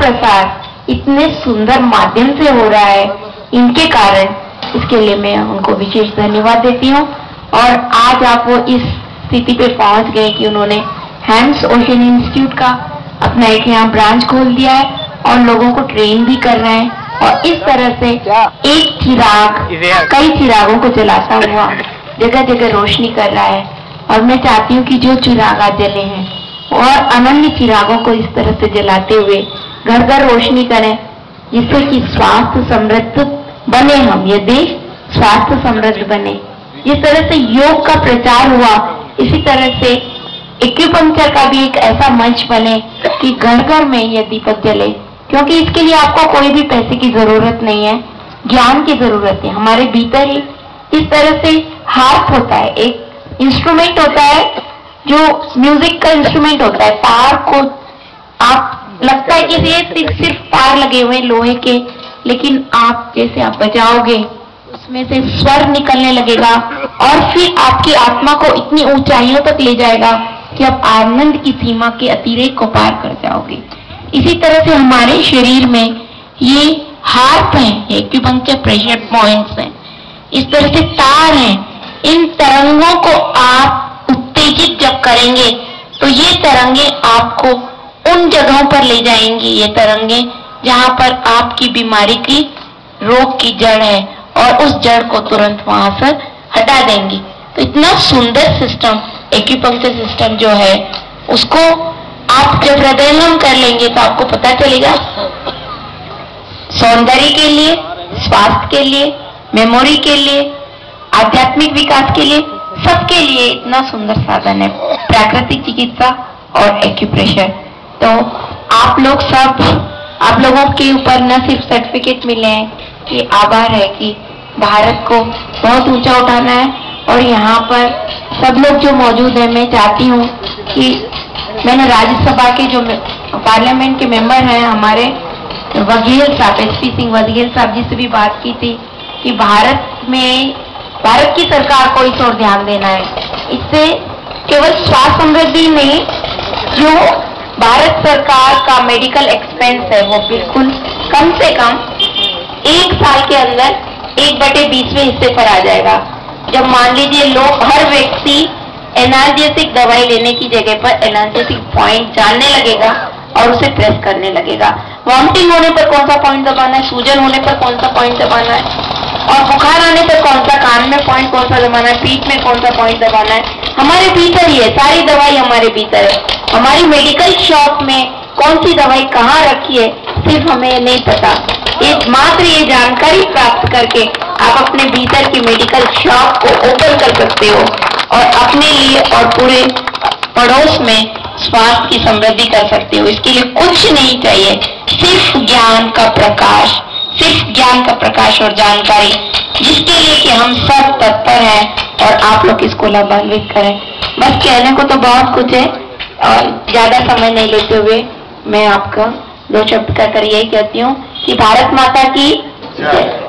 प्रसार इतने सुंदर माध्यम से हो रहा है, इनके कारण, इसके लिए मैं उनको विशेष धन्यवाद देती हूँ। और आज आप वो इस स्थिति पे पहुंच गए कि उन्होंने हैम्स ओशन इंस्टीट्यूट का अपना एक यहाँ ब्रांच खोल दिया है और लोगों को ट्रेन भी कर रहे हैं, और इस तरह से एक चिराग कई चिरागों को जलाता हुआ जगह जगह रोशनी कर रहा है। और मैं चाहती हूँ कि जो चिराग आज जले हैं और अनन्य चिरागों को इस तरह से जलाते हुए घर घर रोशनी करें, जिससे कि स्वास्थ्य समृद्ध बने, हम ये देश स्वास्थ्य समृद्ध बने। जिस तरह से योग का प्रचार हुआ, इसी तरह से एक्यूपंक्चर का भी एक ऐसा मंच बने कि घर घर में यह दीपक जले, क्योंकि इसके लिए आपको कोई भी पैसे की जरूरत नहीं है, ज्ञान की जरूरत है। हमारे भीतर ही इस तरह से हार्प होता है, एक इंस्ट्रूमेंट होता है जो म्यूजिक का इंस्ट्रूमेंट होता है। तार को आप लगता है कि ये सिर्फ तार लगे हुए लोहे के, लेकिन आप जैसे आप बजाओगे उसमें से स्वर निकलने लगेगा और फिर आपकी आत्मा को इतनी ऊंचाइयों तक ले जाएगा कि आप आनंद की सीमा के अतिरेक को पार कर जाओगे। इसी तरह से हमारे शरीर में ये हार्प है, एक्यूपंक्चर प्रेशर पॉइंट्स हैं, इस तरह से तार हैं। इन तरंगों को आप उत्तेजित जब करेंगे तो ये तरंगे आपको उन जगहों पर ले जाएंगी, ये तरंगे जहां पर आपकी बीमारी की रोग की जड़ है, और उस जड़ को तुरंत वहां से हटा देंगी। तो इतना सुंदर सिस्टम एक्यूपंक्चर सिस्टम जो है, उसको आप जब हृदयंगम कर लेंगे तो आपको पता चलेगा सौंदर्य के लिए, स्वास्थ्य के लिए, मेमोरी के लिए, आध्यात्मिक विकास के लिए, सबके लिए इतना सुंदर साधन है प्राकृतिक चिकित्सा और एक्यूप्रेशर। तो आप लोग सब, आप लोगों के ऊपर न सिर्फ सर्टिफिकेट मिले हैं कि आभार है कि भारत को बहुत ऊंचा उठाना है, और यहाँ पर सब लोग जो मौजूद हैं, मैं चाहती हूँ कि मैंने राज्यसभा के जो पार्लियामेंट के मेंबर हैं हमारे वघेल साहब, एसपी सिंह वघेल साहब जी से भी बात की थी कि भारत की सरकार को इस ओर ध्यान देना है। इससे केवल स्वास्थ्य समृद्धि नहीं, जो भारत सरकार का मेडिकल एक्सपेंस है वो बिल्कुल कम से कम 1 साल के अंदर 1/20वें हिस्से पर आ जाएगा। जब मान लीजिए लोग, हर व्यक्ति एनाल्जेसिक दवाई लेने की जगह पर एनाल्जेसिक पॉइंट जानने लगेगा और उसे प्रेस करने लगेगा। वॉमिटिंग होने पर कौन सा पॉइंट दबाना है, सूजन होने पर कौन सा पॉइंट दबाना है, और बुखार आने पर कौन सा, कान में पॉइंट कौन सा दबाना है, पीठ में कौन सा पॉइंट दबाना है, हमारे भीतर ही है। सारी दवाई हमारे भीतर है। हमारी मेडिकल शॉप में कौन सी दवाई कहाँ रखी है सिर्फ हमें नहीं पता। मात्र ये जानकारी प्राप्त करके आप अपने भीतर की मेडिकल शॉप को ओपन कर सकते हो और अपने लिए और पूरे पड़ोस में स्वास्थ्य की समृद्धि कर सकते हो। इसके लिए कुछ नहीं चाहिए, सिर्फ ज्ञान का प्रकाश, सिर्फ ज्ञान का प्रकाश और जानकारी, जिसके लिए कि हम सब तत्पर हैं और आप लोग इसको लाभान्वित करें। बस कहने को तो बहुत कुछ है, और ज्यादा समय नहीं लेते हुए मैं आपका 2 शब्द कहकर यही कहती हूँ कि भारत माता की जय।